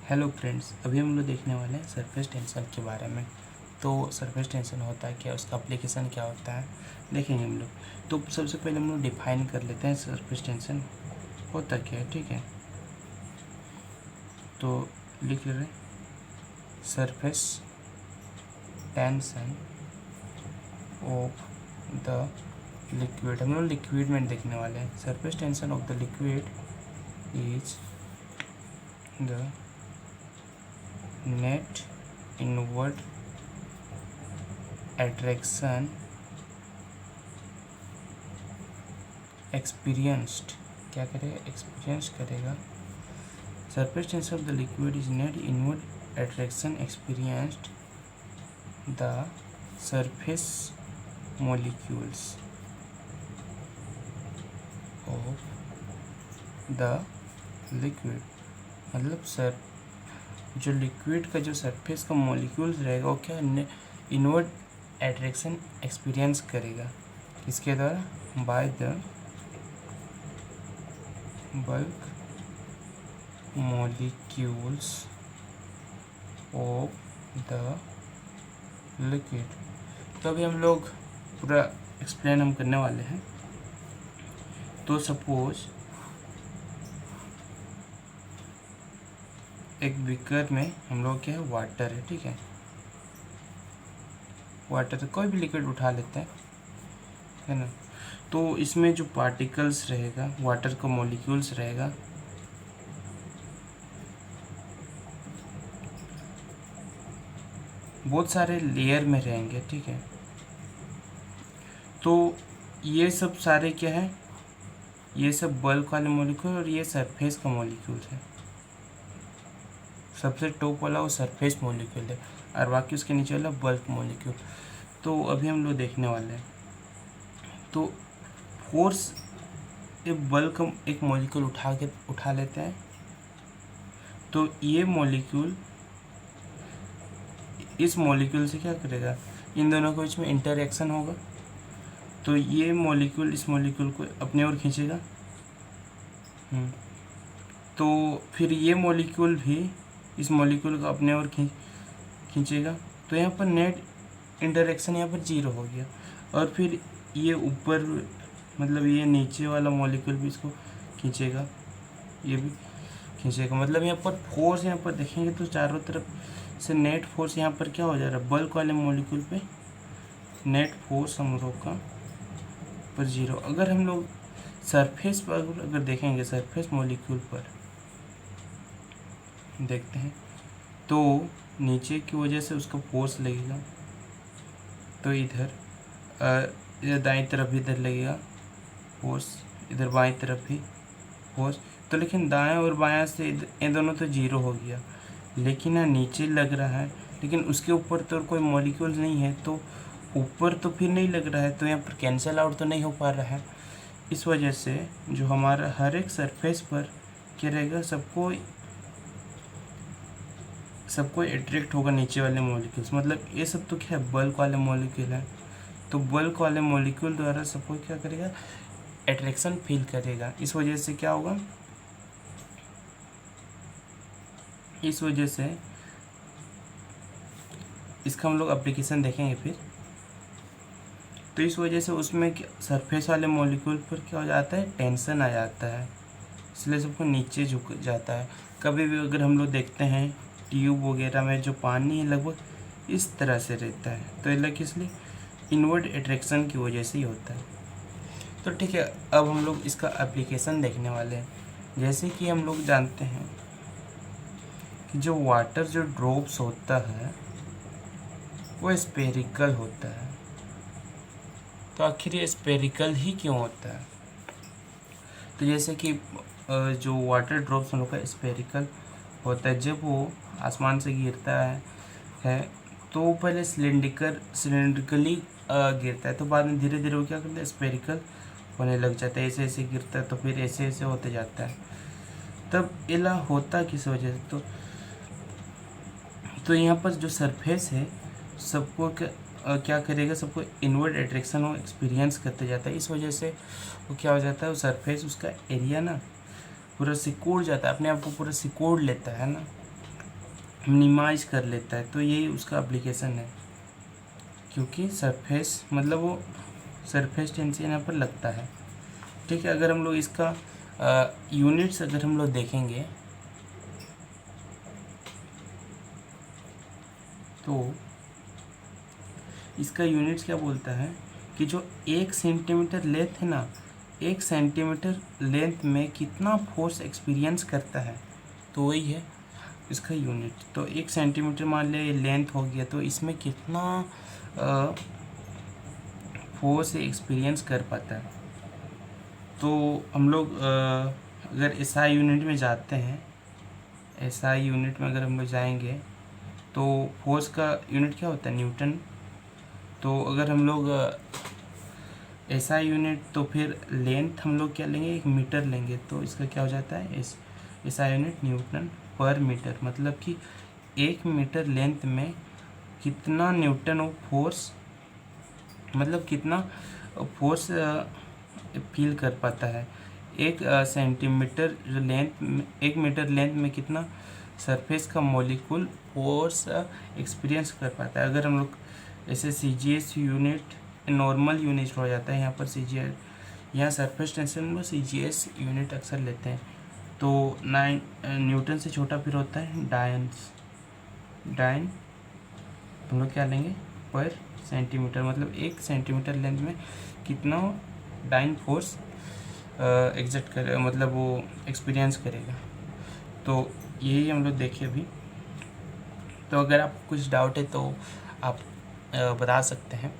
Hello friends, अभी हम लोग देखने वाले हैं सरफेस टेंशन के बारे में। तो सरफेस टेंशन होता है क्या, उसका एप्लीकेशन क्या होता है देखेंगे हम लोग। तो सबसे पहले हम लोग डिफाइन कर लेते हैं सरफेस टेंशन होता क्या है। ठीक है, तो लिख रहे हैं surface tension of the liquid. हम लोग लिक्विड में देखने वाले हैं। Surface tension of the liquid is the net inward attraction experienced, क्या करेगा, एक्सपीरियंस करेगा। Surface tension of the liquid is net inward attraction experienced the surface molecules of the liquid. मतलब सर जो लिक्विड का जो सरफेस का molecules रहेगा वो क्या इनवर्ड एट्रैक्शन एक्सपीरियंस करेगा, किसके द्वारा, by the bulk molecules of the liquid. तो अभी हम लोग पूरा एक्सप्लेन हम करने वाले हैं। तो सपोज एक बीकर में हम लोग क्या है, वाटर है। ठीक है, वाटर कोई भी लिक्विड उठा लेते हैं, है ना। तो इसमें जो पार्टिकल्स रहेगा, वाटर का मॉलिक्यूल्स रहेगा, बहुत सारे लेयर में रहेंगे। ठीक है, तो ये सब सारे क्या है, ये सब बल्क वाले मॉलिक्यूल और ये सरफेस का मॉलिक्यूल है। सबसे टॉप वाला वो सरफेस मॉलिक्यूल है और बाकी उसके नीचे वाला बल्क मॉलिक्यूल। तो अभी हम लोग देखने वाले हैं। तो फोर्स एक बल्क एक मॉलिक्यूल उठा लेते हैं, तो ये मॉलिक्यूल इस मॉलिक्यूल से क्या करेगा, इन दोनों के बीच में इंटरएक्शन होगा। तो ये मॉलिक्यूल इस मॉलिक्यूल को अपने ओर खींचेगा, तो फिर ये मॉलिक्यूल भी इस मॉलिक्यूल को अपने ओर खींचेगा। तो यहाँ पर नेट इंटरएक्शन यहाँ पर 0 हो गया। और फिर ये ऊपर मतलब ये नीचे वाला मॉलिक्यूल भी इसको खींचेगा, ये भी खींचेगा। मतलब यहाँ पर फोर्स यहाँ पर देखेंगे तो चारों तरफ से नेट फोर्स यहाँ पर क्या हो जा रहा है, बल्क वाले मॉलिक्यूल पे नेट फोर्स हम लोग का पर 0। अगर हम लोग सरफेस पर अगर देखेंगे, सरफेस मॉलिक्यूल पर देखते हैं, तो नीचे की वजह से उसका फोर्स लगेगा। तो इधर दाईं तरफ इधर लगेगा फोर्स, इधर बाईं तरफ भी फोर्स। तो लेकिन दाएं और बायां से इन दोनों तो 0 हो गया, लेकिन यहाँ नीचे लग रहा है, लेकिन उसके ऊपर तो कोई मॉलिक्यूल नहीं है, तो ऊपर तो फिर नहीं लग रहा है, तो यहाँ पर कैंसिल आउट तो नहीं हो पा रहा है। इस वजह से जो हमारा हर एक सरफेस पर क्या रहेगा, सबको अट्रैक्ट होगा नीचे वाले मॉलिक्यूल्स। मतलब ये सब तो क्या है, बल्क वाले मॉलिक्यूल है। तो बल्क वाले मॉलिक्यूल द्वारा सबको क्या करेगा, अट्रैक्शन फील करेगा। इस वजह से क्या होगा, इस वजह से इसका हम लोग एप्लीकेशन देखेंगे फिर। तो इस वजह से उसमें सरफेस वाले मॉलिक्यूल पर क्या हो जाता है, टेंशन आ जाता है, इसलिए सबको नीचे झुक जाता है। कभी भी अगर हम लोग देखते हैं ट्यूब वगैरह में जो पानी है लगभग इस तरह से रहता है, तो इसलिए इनवर्ड एट्रैक्शन की वजह से ही होता है। तो ठीक है, अब हम लोग इसका एप्लीकेशन देखने वाले हैं। जैसे कि हम लोग जानते हैं कि जो वाटर जो ड्रॉप्स होता है वो स्पेरिकल होता है। तो आखिर ये स्पेरिकल ही क्यों होता है, तो जैसे कि जो वाटर ड्रॉप्स हम लोग का स्पेरिकल होता है। जब वो आसमान से गिरता है तो पहले सिलेंड्रिकली गिरता है, तो बाद में धीरे धीरे वो क्या करता है, स्पेरिकल होने लग जाता है। ऐसे ऐसे गिरता है तो फिर ऐसे ऐसे होते जाता है। तब इला होता किस वजह से, तो यहाँ पर जो सरफेस है सबको क्या करेगा, सबको इनवर्ड एट्रैक्शन वो एक्सपीरियंस करते जाता है। इस वजह से वो क्या हो जाता है, वो सरफेस उसका एरिया ना पूरा सिकोड़ जाता है, अपने आप को पूरा सिकोड़ लेता है ना। मिनिमाइज कर लेता है। तो यही उसका एप्लीकेशन है, क्योंकि सरफेस मतलब वो सरफेस टेंशन यहाँ पर लगता है। ठीक है, अगर हम लोग इसका यूनिट्स अगर हम लोग देखेंगे तो इसका यूनिट्स क्या बोलता है कि जो 1 सेंटीमीटर लेंथ है ना, 1 सेंटीमीटर लेंथ में कितना फोर्स एक्सपीरियंस करता है, तो वही है इसका यूनिट। तो 1 सेंटीमीटर मान लिया ये लेंथ हो गया, तो इसमें कितना फोर्स एक्सपीरियंस कर पाता है। तो हम लोग अगर एसआई यूनिट में जाते हैं, एसआई यूनिट में अगर हम लोग जाएंगे तो फोर्स का यूनिट क्या होता है, न्यूटन। तो अगर हम लोग एसआई यूनिट, तो फिर लेंथ हम लोग क्या लेंगे, 1 मीटर लेंगे, तो इसका क्या हो जाता है, एसआई यूनिट न्यूटन पर मीटर। मतलब कि 1 मीटर लेंथ में कितना न्यूटन ऑफ फोर्स, मतलब कितना फोर्स फील कर पाता है। 1 सेंटीमीटर लेंथ, 1 मीटर लेंथ में कितना सरफेस का मॉलिक्यूल फोर्स एक्सपीरियंस कर पाता है। अगर हम लोग ऐसे CGS यूनिट नॉर्मल यूनिट हो जाता है, यहाँ पर CGS, यहाँ सरफेस टेंशन में CGS यूनिट अक्सर लेते हैं। तो 9 न्यूटन से छोटा फिर होता है डाइन हम लोग क्या लेंगे, पर सेंटीमीटर। मतलब 1 सेंटीमीटर लेंथ में कितना डाइन फोर्स एग्जर्ट करेगा, मतलब वो एक्सपीरियंस करेगा। तो यही हम लोग देखे अभी। तो अगर आपको कुछ डाउट है तो आप बता सकते हैं।